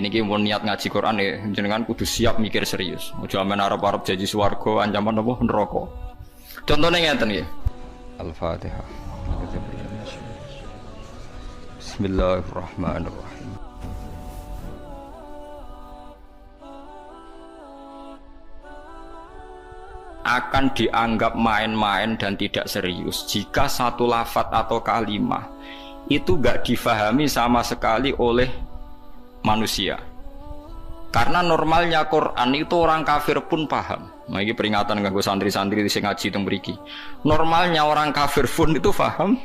Niki mau niat ngaji Quran ya, jenengan kudu siap mikir serius. Ojo amen arep-arep janji swarga ancaman apa neraka. Contohnya ngeten nggih. Al-Fatihah. Bismillahirrahmanirrahim. Akan dianggap main-main dan tidak serius jika satu lafadz atau kalimah itu gak difahami sama sekali oleh manusia. Karena normalnya Quran itu orang kafir pun paham. Nah, ini peringatan kanggo santri-santri sing ngaji teng mriki. Normalnya orang kafir pun itu paham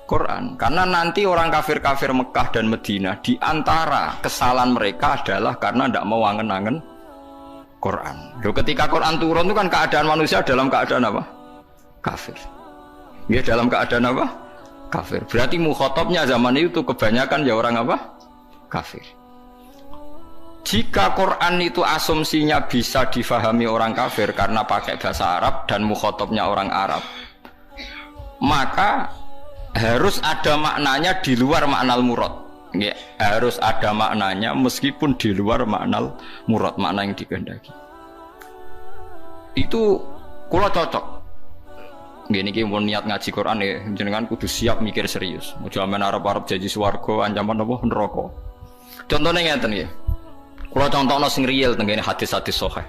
Quran. Karena nanti orang kafir-kafir Mekah dan Madinah di antara kesalahan mereka adalah karena tidak mau angen-angen Quran. Loh, ketika Quran turun itu kan keadaan manusia dalam keadaan apa? Kafir. Ya dalam keadaan apa? Kafir. Berarti mukhatabnya zaman itu kebanyakan ya orang apa? Kafir. Jika Quran itu asumsinya bisa difahami orang kafir karena pakai bahasa Arab dan mukhatabnya orang Arab, maka harus ada maknanya di luar maknal murad. Ya, harus ada maknanya meskipun di luar maknal murad, makna yang dikehendaki. Itu kula cocok. Gini ki mau niat ngaji Quran ya, jenengan kudu siap mikir serius. Ojo amen arep-arep janji swarga ancaman apa neraka. Contohnya ngeten nggih. Kula contohno sing real teng kene hadis-hadis sahih.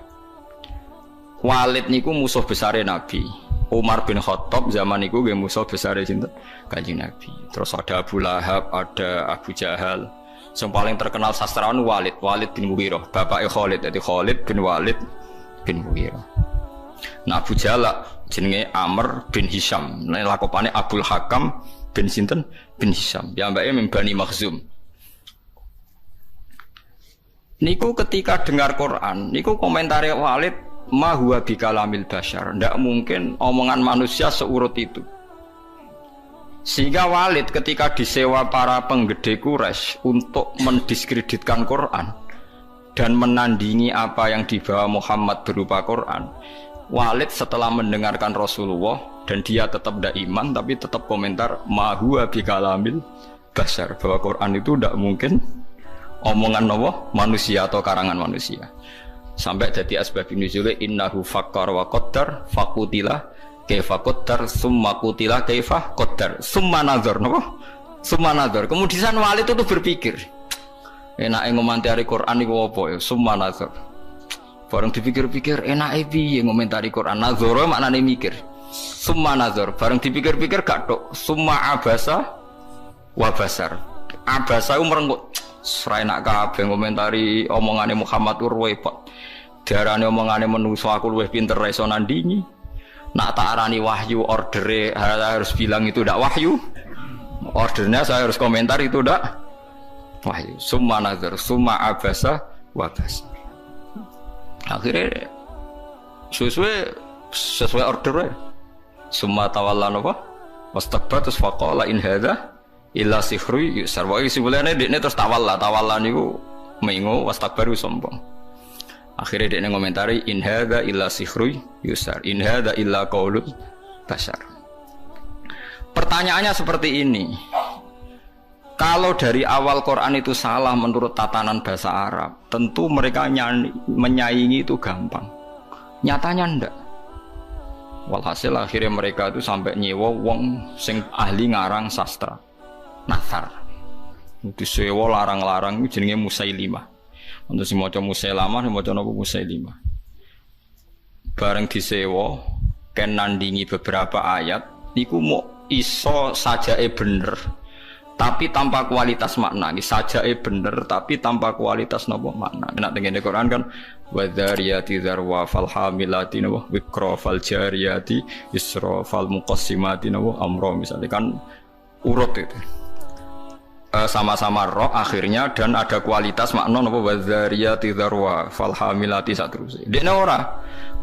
Walid niku musuh besare Nabi. Umar bin Khattab zaman niku nggih musuh besare sinten? Kanjeng Nabi. Terus ada Abu Lahab, ada Abu Jahal. Yang paling terkenal sastrawan Walid bin Mughirah, bapake Khalid, jadi Khalid bin Walid bin Mughirah. Nah, Abu Jahal jenenge Amr bin Hisham. Nah, lakopane Abdul Hakam bin sinten? Bin Hisham. Piyambake min Bani Makhzum. Niku ketika dengar Quran, niku komentare Walid, ma huwa bikalamil bashar. Ndak mungkin omongan manusia seurut itu. Sehingga Walid ketika disewa para penggede Quraisy untuk mendiskreditkan Quran dan menandingi apa yang dibawa Muhammad berupa Quran, Walid setelah mendengarkan Rasulullah dan dia tetap tidak iman tapi tetap komentar ma huwa bikalamil bashar, bahwa Quran itu tidak mungkin omongan manusia atau karangan manusia. Sampai jadi asbab nuzul innahu fakkar wa qaddar faqutila kaifa qaddar summa qutila kaifa qaddar summa nazar summa nazar. Kemudian Walid itu berpikir enake ngomentari Quran iku apa ya summa nazar. Bareng dipikir-pikir enake piye ngomentari Quran nazar maknane mikir summa nazar. Bareng dipikir-pikir gak tok summa abasa wa basar. Abasa merenggut serai nak kabeh ngomentari omongane Muhammad repot. Diarani omongane menungso aku luwih pinter ra iso nandingi. Nak tak arani wahyu ordere harus bilang itu ndak wahyu. Ordernya saya harus komentar itu ndak wahyu. Summa nazar, summa abasa wa basar. Akhirnya sesuai ordernya. Summa tawalla napa? Wastakbar terus faqala in hadza illa sihru yusar. Wa isibulane dekne terus tawalla niku mengo wastakbaru sombong. Akhirnya dia ngomentari in hadza illa sihru yusar, in hadza illa qaulul bashar. Pertanyaannya seperti ini. Kalau dari awal Quran itu salah menurut tatanan bahasa Arab, tentu mereka menyaingi itu gampang. Nyatanya ndak. Walhasil akhirnya mereka itu sampai nyewa wong sing ahli ngarang sastra. Nathar. Disewa larang-larang jenenge Musailimah. Untuk si maca Musailamah, si maca napa Musailimah. Bareng disewa ken nandingi beberapa ayat niku mau iso sajae bener. Tapi tanpa kualitas makna. Sajae bener tapi tanpa kualitas napa makna. Nek teng Quran kan wadzariyati dzarwa fal hamilati napa wikra fal jariyati isra fal muqassimati napa amra misalnya kan urut itu. Sama-sama roh akhirnya dan ada kualitas makna napa wadzariyati dzarwa fal hamilati saterusé. Dekne ora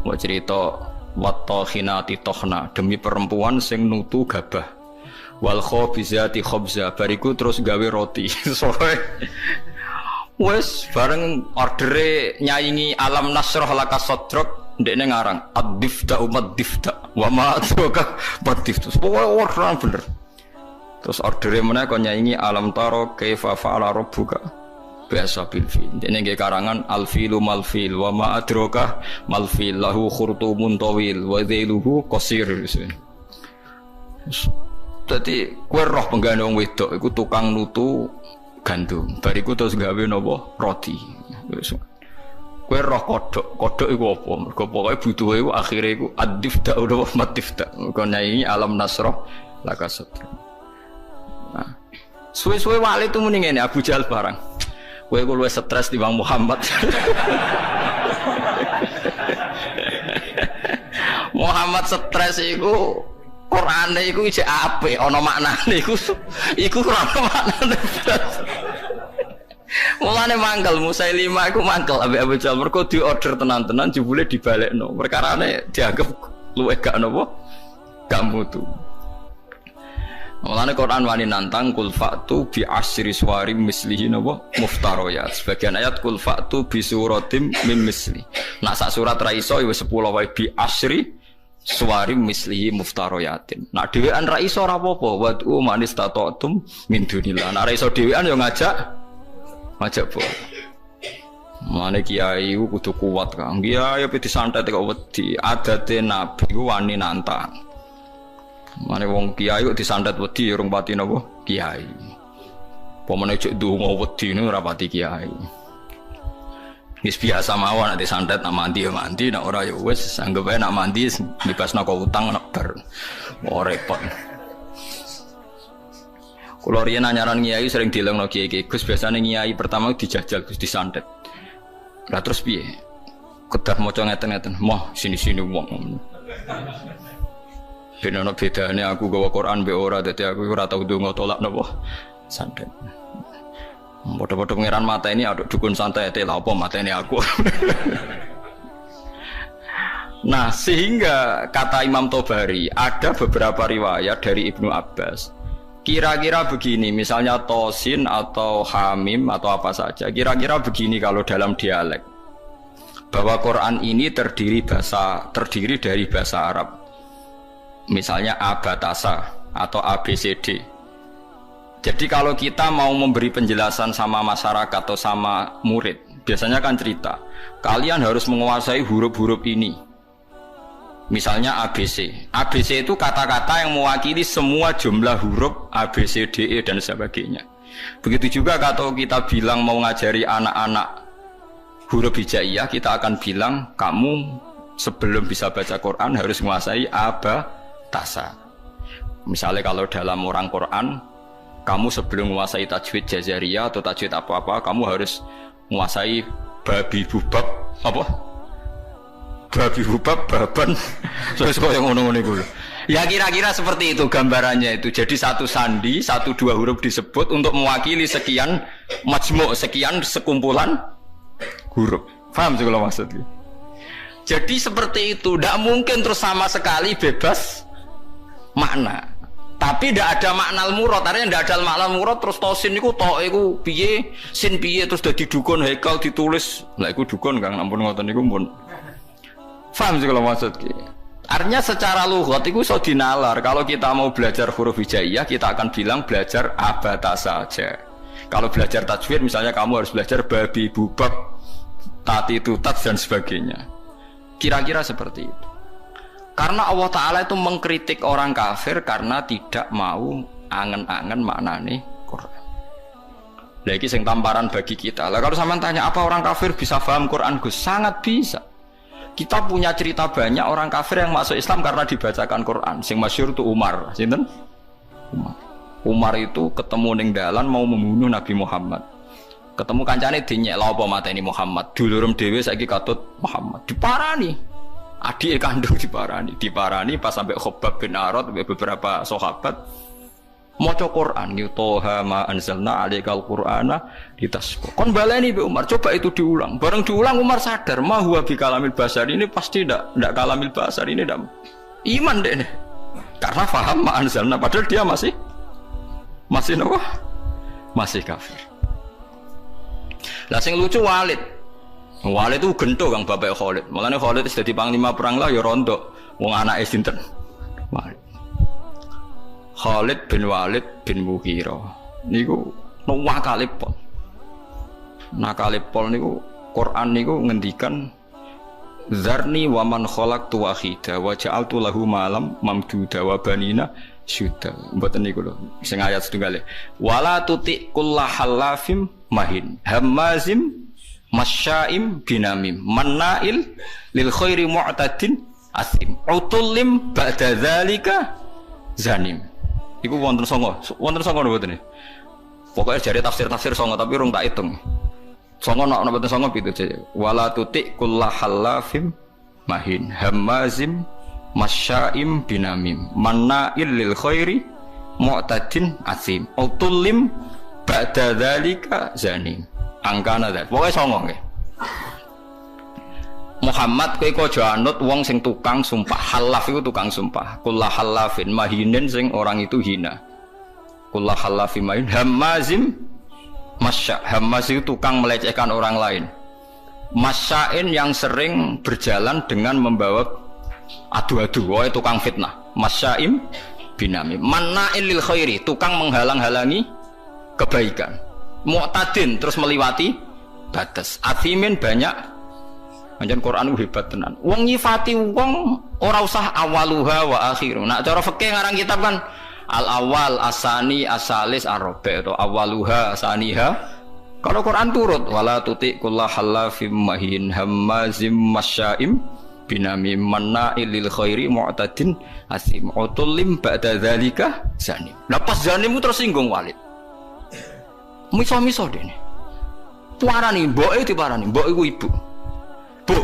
mau cerita wattokhinati tokhna demi perempuan sing nutu gabah wal khabizati khabza bariku terus gawe roti. Soale wes bareng ordere nyaingi alam nasrah laka sadrak ndekne ngarang ad-difta umad-difta wa ma atuka bad-difta. Pokoke ora bener. Terus ordere meneh kok nyaingi alam taro kaifa fa'ala rabbuka biasa bil fil. Dene nggih karangan al filu mal fil wa ma adraka mal fil lahu khurtumun tawil wa dhailuhu qasir. Dadi kowe roh penggane wong wedok iku tukang nutu gandum. Bariku terus gawe napa roti. Wis. Kowe roh kodhok iku apa? Mergo pokoke butuhe iku akhire iku ad-difta utawa matifta. Mergo nyai alam nasrah laka satru. Nah, suwe-suwe wali itu muni ngene Abu Jahal barang. Kowe iku luwih stres timbang Muhammad. Muhammad stres iku Qur'ane iku isih apik, ana maknane iku ora ana maknane. Mulane mangkel Musailimah iku mangkel ambek Abu Jahal mergo diorder tenan-tenan jebule dibalekno. Perkarane dianggap luwih gak napa? Gak mutu. Mulane Quran wani nantang kul fa'tu bi asyri suwarim mislihi napa muftariyat. Sebagian ayat kul fa'tu bi suratim mim misli. Nak sak surat ra iso ya 10 wae bi asyri suwarim mislihi muftariyatin. Nak dhewean ra iso ora apa-apa wa tu manis tatatum min dunillah. Nak ra iso dhewean ya ngajak boleh. Mulane kiai kudu kuat Kang. Kiai ape disantet kok wedi. Adate nabi ku wani nantang. Mane wong kiai kok disantet wedi urung pati napa kiai. Pomene cek ndonga wedi niku ora pati kiai. Wis biasa mawon nek disantet nak mandi ya mandi, nek ora ya wis anggap ae nak mandi dibasno kok utang nek bar. Ora repot. Kulo riyen anyaran kiai sering dilengno kiai Gus biasane kiai pertama dijajal Gus disantet. Lah terus piye? Kedah maca ngeten-ngeten, "Moh sini-sini wong." Ben ana bedane aku gawa Quran mbek ora dadi aku ora tau ndonga tolak napa santet. Padha-padha pangeran mata ini aduk dukun santai lha apa mata ini aku. Nah, sehingga kata Imam Tobari ada beberapa riwayat dari Ibnu Abbas. Kira-kira begini, misalnya tosin atau hamim atau apa saja. Kira-kira begini kalau dalam dialek. Bahwa Quran ini terdiri dari bahasa Arab. Misalnya abatasa atau ABCD. Jadi kalau kita mau memberi penjelasan sama masyarakat atau sama murid, biasanya kan cerita, kalian harus menguasai huruf-huruf ini. Misalnya ABC. ABC itu kata-kata yang mewakili semua jumlah huruf A, B, C, D, E, dan sebagainya. Begitu juga kalau kita bilang mau ngajari anak-anak huruf hijaiyah, kita akan bilang, kamu sebelum bisa baca Quran harus menguasai abatasa. Misalnya kalau dalam orang Quran, kamu sebelum menguasai tajwid jazariyah atau tajwid apa-apa, kamu harus menguasai babi bubab apa? Babi bubab baban. Soal yang ngono-ngono itu. Ya kira-kira seperti itu gambarannya itu. Jadi satu sandi, 1-2 huruf disebut untuk mewakili sekian majmu', sekian sekumpulan huruf. Paham sih kalau maksudnya? Jadi seperti itu, tidak mungkin terus sama sekali bebas makna. Tapi tidak ada makna murad, artinya tidak ada makna murad terus tosin niku tok iku piye, sin piye terus dadi dukun haikal ditulis. Lah iku dukun Kang, ampun ngoten niku pun. Paham sih kalau maksudnya? Artinya secara lughat iku iso dinalar. Kalau kita mau belajar huruf hijaiyah, kita akan bilang belajar abatasa saja. Kalau belajar tajwid misalnya kamu harus belajar babi bubab, tati tutat dan sebagainya. Kira-kira seperti itu. Karena Allah Ta'ala itu mengkritik orang kafir karena tidak mau angen-angen maknane Quran. Lagi sing tamparan bagi kita. Lah kalau sampean tanya apa orang kafir bisa paham Quran Gus? Sangat bisa. Kita punya cerita banyak orang kafir yang masuk Islam karena dibacakan Quran. Sing masyhur itu Umar. Sinten? Umar itu ketemu ning dalan mau membunuh Nabi Muhammad. Ketemu kancane dinyek lha apa mateni Muhammad. Dulurem dhewe saiki katut Muhammad. Diparani. Adik kandung diparani pas sampai Khobab bin Arad beberapa sahabat maca Quran Toha ma anzalna alaikal qur'ana litasqa. Kon baleni be Umar, coba itu diulang. Bareng diulang Umar sadar ma huwa bi kalamil basar, ini pasti ndak kalamil basar, ini ndak iman deh. Karena paham ma anzalna padahal dia masih apa? Masih kafir. Lah sing lucu Walid itu gento Kang bapak Khalid. Mulane Khalid wis dadi panglima perang lah ya rontok. Wong anake sinten? Walid. Khalid bin Walid bin Mughirah. Niku nuwakale pol. Nakale pol niku Quran niku ngendikan Zarni wa man khalaqtu wahida wa ja'altu lahu malam mamduda wa banina syuda. Mboten niku lho sing ayat setunggal. Wala tuti kullahallafim mahin hammazim masya'im binamim mannail lil khairi mu'tadin asim utullim ba'da dzalika zanim. Iku wonten songo mboten. Pokoke jare tafsir-tafsir songo tapi urung tak hitung. Songo nak mboten songo pitu aja. Wala tuti kullahallafim mahin hammazim masya'im binamim mannail lil khairi mu'tadin asim utullim ba'da dzalika zanim. Angkana dzat. Pokoke songo nggih. Muhammad kowe aja anut wong sing tukang sumpah. Halaf iku tukang sumpah. Kullahallafin mahinin sing orang itu hina. Kullahallafin mahin hammazim masya. Hammaz itu tukang melecehkan orang lain. Masya'in yang sering berjalan dengan membawa adu-adu. Woe tukang fitnah. Masya'im binami. Manna'il lil khairi, tukang menghalang-halangi kebaikan. Mu'tadin terus meliwati batas. Athimin banyak. Anjen Quran hebat tenan. Wong nyifati wong ora usah awaluha wa akhiru. Nak cara fikih ngarang kitab kan al awal asani asalis arabi atau awaluha asaniha. Kalau Quran turut wala tuti kullahallafim mahin hammazim masya'im binamim manna'il lil khairi mu'tadin asim utullim ba'da dzalika zanim. Lah pas zanim tersinggung Walid. Miso-miso dene. Tuarani mboke diparani, mbok iku ibu. Bu,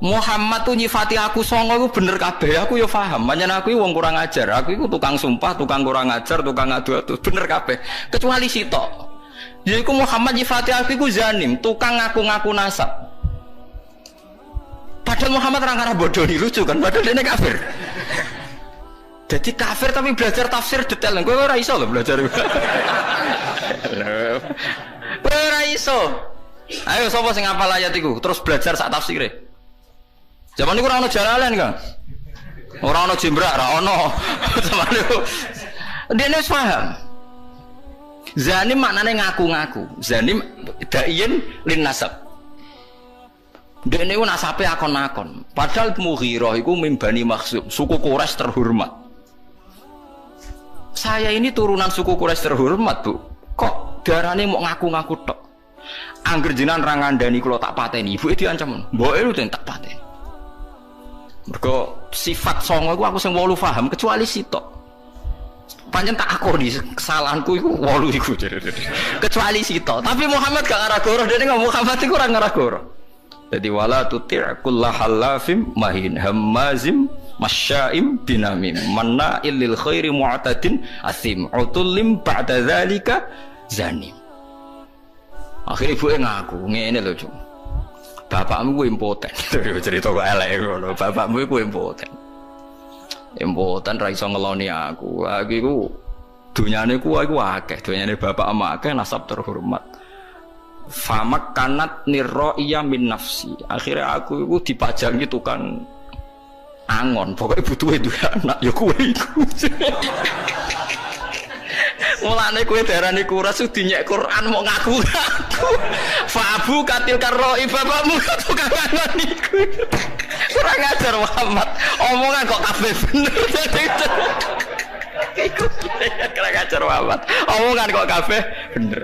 Muhammad tuh nyifati aku songo itu bener kabeh, aku ya paham. Pancen aku wong kurang ajar, aku itu tukang sumpah, tukang kurang ajar, tukang adu-adu, bener kabeh. Kecuali sitok. Yaiku Muhammad nyifati aku iku zanim, tukang ngaku-ngaku nasab. Padahal Muhammad orang bodoh nih lucu kan, padahal dia kafir. Jadi kafir tapi belajar tafsir detail. Gue ora iso loh belajar. Gue ora iso. Ayo sapa sing hafal ayat iku terus belajar sak tafsire. Zaman niku ora ono jalalan, Kang. Ora ono jembrak, ora ono. Zaman niku dene wis paham. Zanim maknane ngaku-ngaku. Zanim daiin lin nasab. Dene ku nasabe akon-akon. Padahal Mughirah iku mimbani Makhzum, suku Quraisy terhormat. Saya ini turunan suku Quraisy terhormat, Bu. Kok darane mau ngaku-ngaku tok? Angger jenengan ra ngandani kula tak pateni, ibuke diancam. Mboke lu tak pateni. Mergo sifat songo iku aku sing 8 paham kecuali sitok. Pancen tak akoni kesalahanku iku 8 iku. Kecuali sitok. Tapi Muhammad gak ngarah goroh, dene ngomong Muhammad iku ora ngarah goroh. Jadi wala tuti' kullahallafim mahin hammazim masya'im binamim manna'il lil khairi mu'tadin asim utullim ba'da dzalika zanim. Akhirnya ibuke ngaku ngene lho, Cung. Bapakmu ku impoten. Cerita kok elek ngono. Bapakmu ku impoten. Impoten ra iso ngeloni aku. Aku iku dunyane ku akeh, dunyane bapak ama akeh nasab terhormat. Famak kanat nirro'iyah min nafsi. Akhirnya aku iku dipajangi tukang angon. Pokoknya butuh itu anak ya kowe iku. Mulane kowe darani kuras dinyek Quran mau ngaku-ngaku. Fabu katil karroi bapakmu tukang angon iku. Kurang ajar Muhammad. Omongan kok kabeh bener. Iku kurang ajar Muhammad. Omongan kok kabeh bener.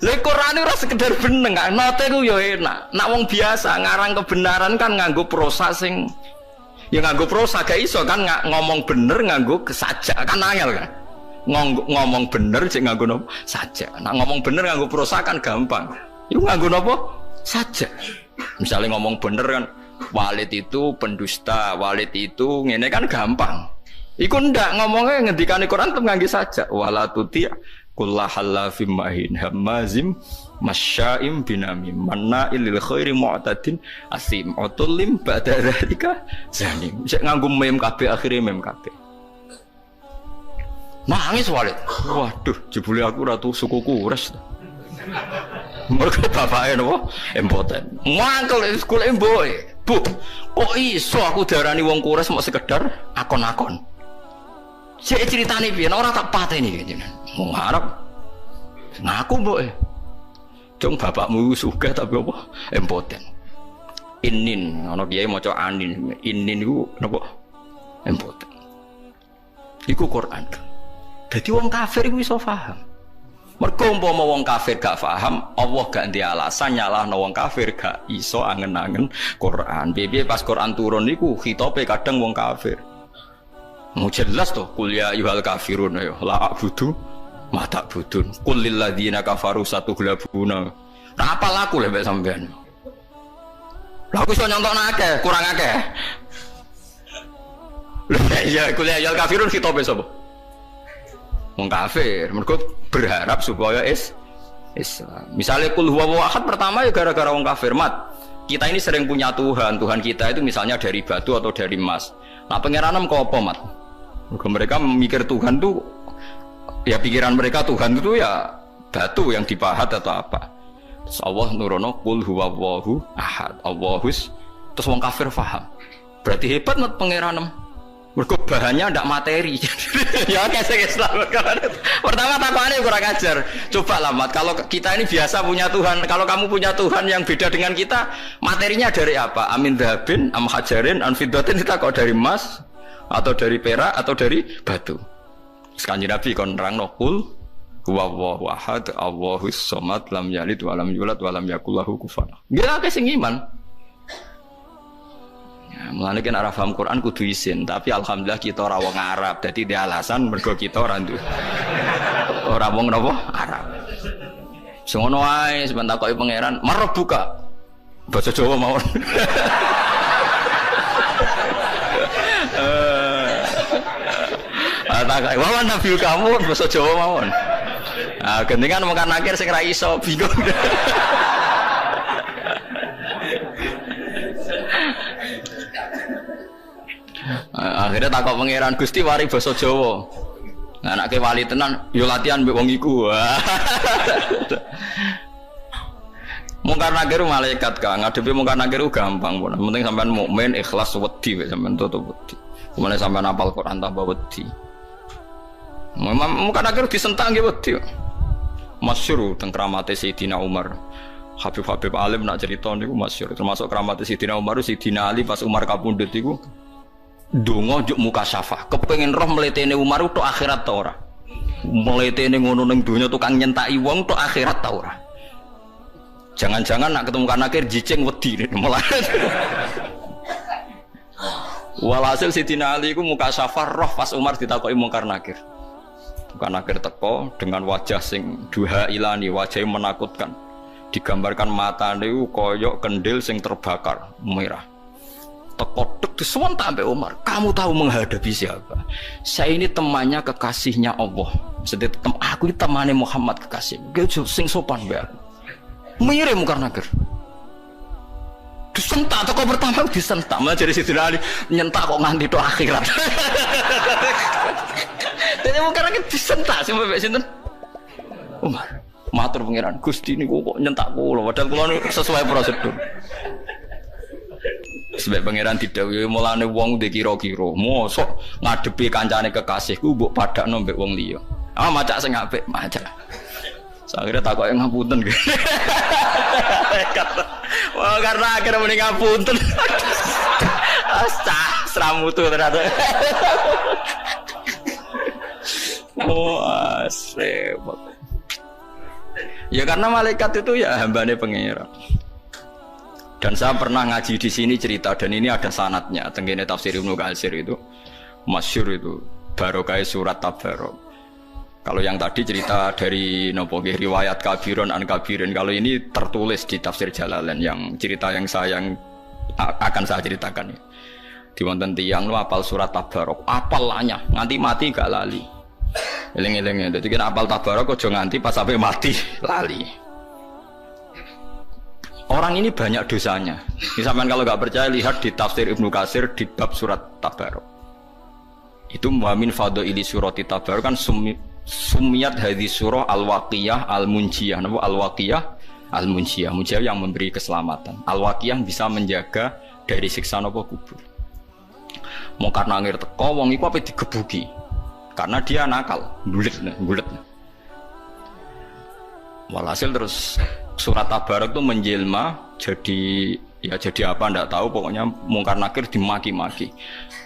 Lha Quran ora sekedar bener, note ku ya enak. Nak wong biasa ngarang kebenaran kan nganggo prosa sing ya nganggo prosa gak iso kan ngomong bener nganggo sajak kan angel kan. Ngomong bener cek nganggo nopo sajak. Nak ngomong bener nganggo prosa kan gampang. Iku nganggo nopo sajak. Misalnya ngomong bener kan Walid itu pendusta, Walid itu ngene kan gampang. Iku ndak ngomongnya ngendikane Quran tetep nganggo sajak. Wala tuti' kullahallafim mahin hammazim masya'im binamim manna'il lil khairi mu'tadin asim utullim ba'da dzalika zanim. Sik nganggo mem kabeh akhire mem kabeh. Nangis Walid. Waduh, jebule aku ratu suku Quraisy. Mergo bapake napa? Impoten. Mangkel sekolah mboke. Bu, kok iso aku darani wong Quraisy mau sekedar akon-akon. Sik ceritane piye ora tak pateni jenengan. Mengharap ngaku mbok Cung bapakmu sugih tapi apa? Impoten. Inin, ana kiai maca anin. Inin iku napa? Impoten. Iku Quran. Dadi wong kafir iku iso paham. Mergo umpama wong kafir gak paham, Allah gak ndek alasan nyalahno wong kafir gak iso angen-angen Quran. Piye pas Quran turun niku khitobe kadang wong kafir. Mau jelas toh kuliah ayyuhal kafirun ya la a'budu ma ta'budun. Qul lil ladzina kafaru satughlabuna. Nah apa laku lek sampean? Lah aku iso nyontokno akeh, kurang akeh. Lah iya kuliah ayyuhal kafirun khitobe sapa? Wong kafir, mereka berharap supaya Islam. Misalnya kul huwallahu ahad pertama ya gara-gara wong kafir mat. Kita ini sering punya Tuhan kita itu misalnya dari batu atau dari emas. Nah pangeran kok apa mat? Mereka memikir Tuhan tuh ya pikiran mereka Tuhan itu ya batu yang dipahat atau apa. Terus Allah nurono kul huwallahu ahad. Allahus terus wong kafir paham. Berarti hebat mat pangeran. Mergo bahannya ndak materi. Ya kesek Islam. Pertama takwane kurang ajar. Coba lah Mat, kalau kita ini biasa punya Tuhan, kalau kamu punya Tuhan yang beda dengan kita, materinya dari apa? Amin dhahabin, am hajarin, an fiddatin, kita kok dari emas atau dari perak atau dari batu. Kanjeng Nabi kon nerangno kul huwallahu ahad, Allahus samad, lam yalid wa lam yulad wa lam yakul lahu kufuwan. Ya akeh sing iman. Mulane kan ora paham Quran kudu isin, tapi alhamdulillah kita ora wong Arab. Dadi dia alasan mergo kita ora nduwe. Ora wong napa? Arab. Sing ngono wae sampeyan takoki pangeran, "Marab buka." Bahasa Jawa mawon. Takoki, "Wawan nabi kamu bahasa Jawa mawon." Ah, gendingan mungkin akhir sing ra iso bingung. Akhirnya takut pangeran Gusti wari basa Jawa. Nah, anake wali tenan, yo latihan mbek wong iku. Mungkar nakir malaikat Kang, ngadepi mungkar nakir gampang pun. Penting sampean mukmin, ikhlas, wedi wis sampean tutup wedi. Kemudian sampean hafal Quran tambah wedi. Mungkar nakir disentak nggih wedi. Masyhur teng kramate Sayyidina Umar. Habib-habib alim nak cerita niku masyhur, termasuk kramate Sayyidina Umar, Sayyidina Ali pas Umar kapundhut iku donga juk muka syafah, kepengin roh mletene Umar tok akhirat ta ora. Mletene ngono ning donya tukang nyentaki wong tok akhirat ta ora. Jangan-jangan nak ketemu kan akhir jicing wedi malah. Walhasil Sayyidina Ali iku muka syafah roh pas Umar ditakoki mungkar nakir. Mungkar nakir teko dengan wajah sing duha ilani, wajah yang menakutkan. Digambarkan matane koyok kendil sing terbakar merah. Tekotek disewentak sampai Umar. Kamu tahu menghadapi siapa? Saya ini temannya kekasihnya Allah. Sedih aku ini temannya Muhammad kekasih. Dia sing sopan bae. Mirip mungkar nakir. Disentak toko pertama disentak. Malah jadi Sayyidina Ali nyentak kok nganti tok akhirat. Dene mungkar nakir disentak sampai mbek sinten? Umar. Matur pangeran Gusti niku kok nyentak kula padahal kula sesuai prosedur. Sebab pangeran didhawuhi mulane wong ndek kira-kira mosok ngadepi kancane kekasihku mbok padakno mbek wong liya. Ah macak sing apik, macak. Akhirnya takoke ngapunten. Wah karena akhirnya mending ngapunten. Astah, seramutu ternyata. Oh, repot. Ya karena malaikat itu ya hambane pangeran. Dan saya pernah ngaji di sini cerita dan ini ada sanadnya. Tenggene tafsir Ibnu Katsir itu masyhur itu barokah surat Tabarok. Kalau yang tadi cerita dari nopo riwayat Kabirun an Kabirin. Kalau ini tertulis di tafsir Jalalain yang cerita yang akan saya ceritakan ya. Di wonten tiyang lu apal surat Tabarok, apalnya nganti mati gak lali. Eling-elingnya. Jadi kan apal Tabarok aja nganti pas sampai mati lali. Orang ini banyak dosanya. Misalkan kalau nggak percaya lihat di tafsir Ibnu Katsir di bab surat Tabarok. Itu muamin fadhaili surati Tabarok kan sumiyat hadis surah al-waqiyah al-munjiyah. Napa al-waqiyah al-munjiyah? Munjiyah yang memberi keselamatan. Al-waqiyah bisa menjaga dari siksa napa kubur. Mau karena ngir teko wong iku ape digebuki. Karena dia nakal, bulet. Walhasil terus surat Tabarak itu menjelma jadi ya jadi apa ndak tahu, pokoknya Mungkar Nakir dimaki-maki.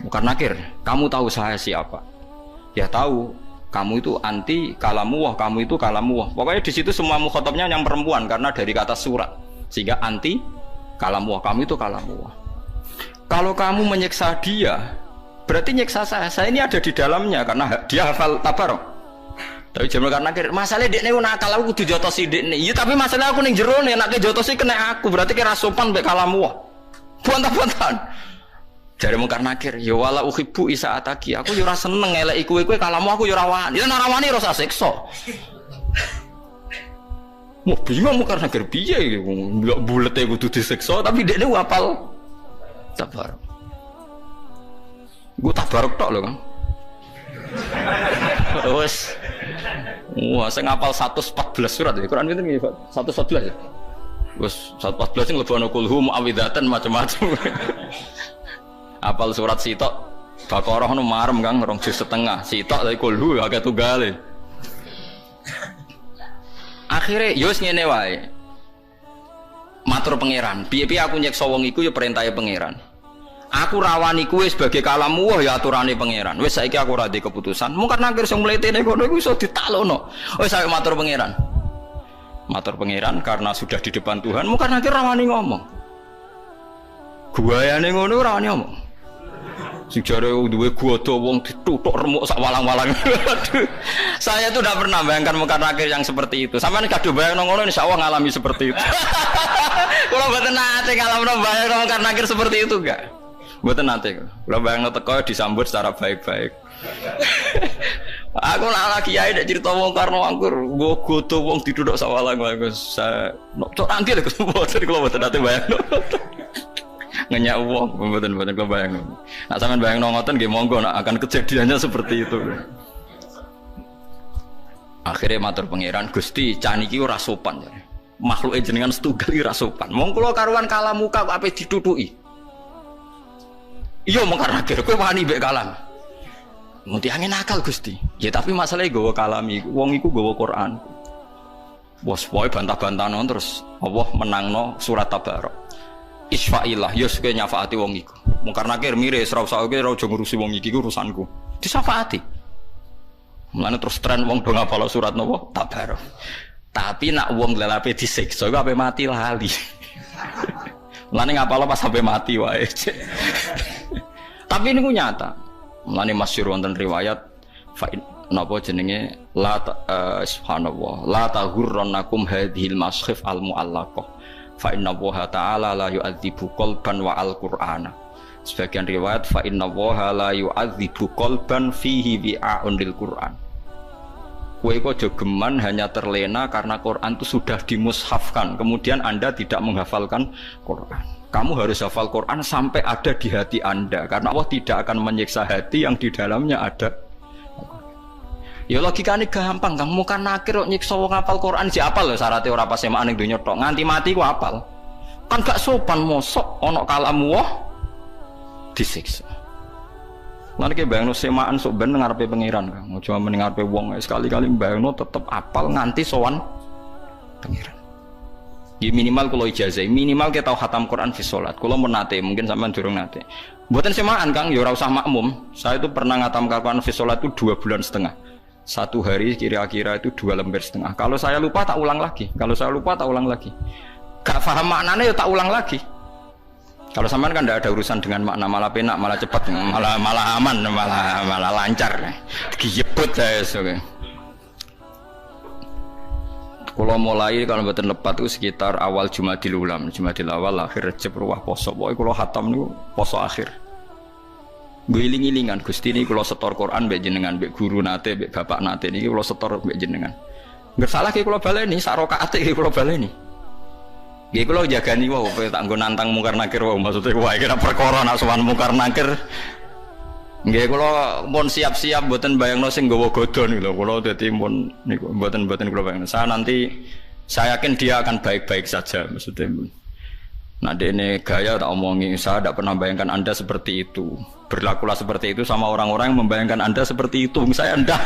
Mungkar Nakir, kamu tahu saya siapa? Ya tahu, kamu itu anti kalamu wah, kamu itu kalamu wah. Pokoknya di situ semua mukhatabnya yang perempuan karena dari kata surat. Sehingga anti kalamu wah, kamu itu kalamu wah. Kalau kamu menyiksa dia, berarti nyiksa saya ini ada di dalamnya karena dia hafal Tabarok. Tapi jaman karena masalahnya dekne nakal aku kudu jotosi dekne. Iya tapi masalah aku ning jero nek nek jotosi kena aku, berarti kira sopan mbek kalamu wah. Buantan-buantan. Jare Mungkar Nakir, ya wala uhibbu isa ataki. Aku yo ora seneng eleki kowe kalamu aku yo ora wani. Ya ora wani ora usah siksa. Mau bingung Mungkar Nakir piye iki ndelok bulete kudu disiksa tapi dekne hafal Tabarok. Gue Tabarok tok lho, Kang. Wes. Wah, saya ngapal 114 surat ya. Quran itu nggih, Pak. 114 ya. Wes 114 sing lebokno kulhu muawidatan macam-macam. Apal surat sitok Baqarah nu marem Kang 2 juz setengah. Sitok dari kulhu agak tunggale. Akhire yo wis ngene wae. Matur pangeran, piye-piye aku nyeksa wong iku ya perintahe pangeran. Aku rawani kuwe sebagai kalamu wah ya aturane pangeran. Wis saiki aku ora ndek keputusan. Mungkin Nakir sing mletene kono iku iso ditalokno. Wis saiki matur pangeran. Matur pangeran karena sudah di depan Tuhan, mungkin Nakir rawani ngomong. Guayane ngono ora wani ngomong. Sing jare duwe godo wong dituthuk remuk sak walang-walang. Saya tuh tidak pernah bayangkan Mungkar Nakir yang seperti itu. Sampeyan kadung bayangno ngono insyaallah ngalami seperti itu. Kalau mboten nate ngalami bayangno Mungkar Nakir seperti itu enggak? Mboten nate. Kalau bayangno teko disambut secara baik-baik. Aku lagi kiai nek cerita Mungkar Nakir, nggo godo wong dituthuk sak walang-walang. Saya cok angel kula mboten nate bayangno. Ngenyak uang, mboten kula bayangno. Nek sampean bayangno ngoten nggih monggo nek akan kejadiannya seperti itu. Akhirnya matur pangeran, Gusti, can iki ora sopan ya. Makhluke jenengan setunggal ora sopan. Mong kula karuan kalam muka kok ape ditutuki. Iya Mungkar Nakir, kowe wani mbek kalam. Muti angin akal Gusti. Ya tapi masalahnya gawa kalami, wong iku gawa Quran. Bos pokoke bantah-bantahno terus Allah menangno surat Tabarok. Isfa'illah, ya suke nyafaati wong iku. Mungkar Nakir mire ora usah ora ngurusi wong iki urusanku. Disafaati. Mulane terus tren wong do ngapal surat napa Tabarok. Tapi nak wong lelape disiksa iku ape mati lali. Mulane ngapal pas sampai mati wae. Tapi niku nyata. Mulane masyhur wonten riwayat fa napa jenenge la subhanallah la taghurrannakum hadhil maskhif al muallaqah. Fa inna Allaha ta'ala la yu'adzibu qalban wa al-Qur'ana. Sebagian riwayat fa inna Allaha la yu'adzibu qalban fihi bi'a'un lil Qur'an. Kowe iku aja geman hanya terlena karena Quran itu sudah dimushafkan, kemudian Anda tidak menghafalkan Quran. Kamu harus hafal Quran sampai ada di hati Anda, karena Allah tidak akan menyiksa hati yang di dalamnya ada. Ya logikane gampang, Kang. Mungkar Nakir kok nyiksa wong hafal Quran siapa lho syaratnya ora pas semaan ning donya tok. Nganti mati ku hafal. Kan gak sopan mosok ana kalamu wah disiksa. Lan ki bayangno semaan sok ben ngarepe pangeran, Kang. Ojo men ngarepe wong sekali-kali bayangno tetep hafal nganti sowan pangeran. Ya minimal kalau ijazah, minimal kita tahu khatam Quran fi sholat. Kalau menate, mungkin sampean durung nate. Buatan semaan Kang, ya ora usah makmum. Saya itu pernah ngatam Quran fi sholat itu 2,5 bulan. Satu hari kira-kira itu 2,5 lembar. Kalau saya lupa tak ulang lagi. Kalau saya lupa tak ulang lagi. Gak paham maknanya ya tak ulang lagi. Kalau sampean kan tidak ada urusan dengan makna, malah penak, malah cepat, malah aman, malah lancar. Giyebut saya so. Kalau mulai kalau mboten lepat itu sekitar awal Jumadil Ulam, Jumadil awal akhir Rejab ruwah poso. Pokoke kula khatam niku poso akhir. Ngiling-ngilingan Gusti niki kula setor Quran mbek jenengan, mbek guru nate, mbek bapak nate niki kula setor mbek jenengan. Nggak salah ki kula baleni sak rakaat iki kula baleni. Nggih kula jagani wae kowe tak nggo nantang Mungkar Nakir wae maksudnya wae kira perkara nak sowan Mungkar Nakir. Nggih kula pun siap-siap mboten bayangno sing nggawa godhon niku lho. Kula dadi pun niku mboten kula bayangno. Saya yakin dia akan baik-baik saja maksudnya. Nah dene gaya tak omongi, saya tidak pernah bayangkan Anda seperti itu. Berlakulah seperti itu sama orang-orang yang membayangkan Anda seperti itu. Saya ndak.